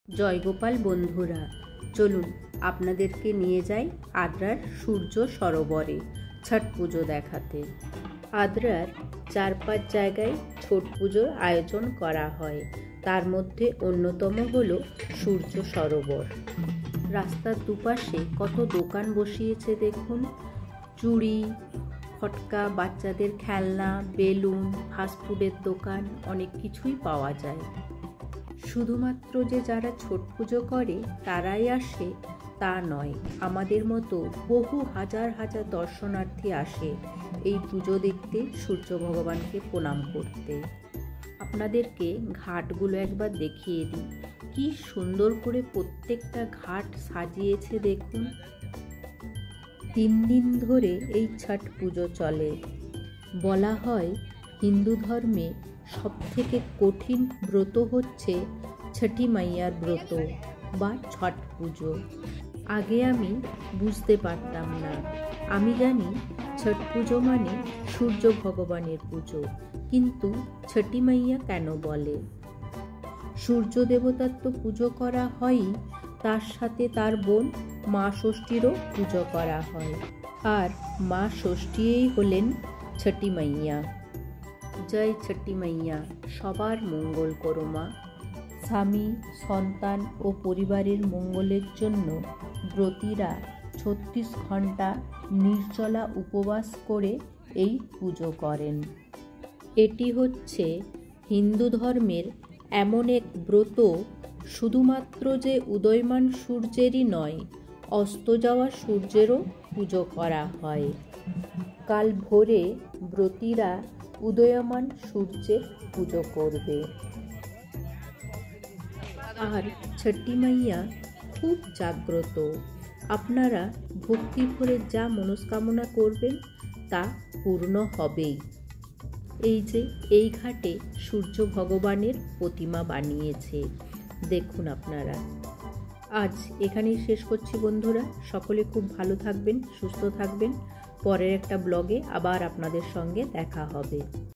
জয়গোপাল বন্ধুরা, চলুন আপনাদেরকে নিয়ে যাই আদ্রার সূর্য সরোবরে ছট পুজো দেখাতে। আদ্রার 4-5 জায়গায় ছট পুজোর আয়োজন করা হয়, তার মধ্যে অন্যতম হলো সূর্য সরোবর। রাস্তার দুপাশে কত দোকান বসিয়েছে দেখুন, চুড়ি, ফটকা, বাচ্চাদের খেলনা, বেলুন, ফাস্টফুডের দোকান, অনেক কিছুই পাওয়া যায়। শুধুমাত্র যে যারা ছট পুজো করে তারাই আসে তা নয়, আমাদের মতো বহু হাজার হাজার দর্শনার্থী আসে এই পুজো দেখতে, সূর্য ভগবানকে প্রণাম করতে। আপনাদেরকে ঘাটগুলো একবার দেখিয়ে দিই, কি সুন্দর করে প্রত্যেকটা ঘাট সাজিয়েছে দেখুন। 3 দিন ধরে এই ছট পুজো চলে। বলা হয় হিন্দু ধর্মে সবথেকে কঠিন ব্রত হচ্ছে ছটি মাইয়ার ব্রত বা ছট পুজো। আগে আমি বুঝতে পারতাম না, আমি জানি ছট পুজো মানে সূর্য ভগবানের পুজো, কিন্তু ছটি মাইয়া কেন বলে? সূর্য দেবতার তো পুজো করা হয়ই, তার সাথে তার বোন মা ষষ্ঠীরও পুজো করা হয়, আর মা ষষ্ঠীই হলেন ছটি মাইয়া। জয় ছটি মাইয়া, সবার মঙ্গল করো মা। স্বামী, সন্তান ও পরিবারের মঙ্গলের জন্য ব্রতীরা 36 ঘন্টা নির্জলা উপবাস করে এই পুজো করেন। এটি হচ্ছে হিন্দু ধর্মের এমন এক ব্রত, শুধুমাত্র যে উদয়মান সূর্যেরই নয়, অস্ত যাওয়া সূর্যেরও পুজো করা হয়। কাল ভোরে ব্রতীরা উদয়মান সূর্যের পুজো করবে। আর ছটি মাইয়া খুব জাগ্রত, আপনারা ভক্তি ভরে যা মনস্কামনা করবেন তা পূর্ণ হবেই। এই যে এই ঘাটে সূর্য ভগবানের প্রতিমা বানিয়েছে দেখুন আপনারা। আজ এখানেই শেষ করছি বন্ধুরা, সকলে খুব ভালো থাকবেন, সুস্থ থাকবেন। পরের একটা ব্লগে আবার আপনাদের সঙ্গে দেখা হবে।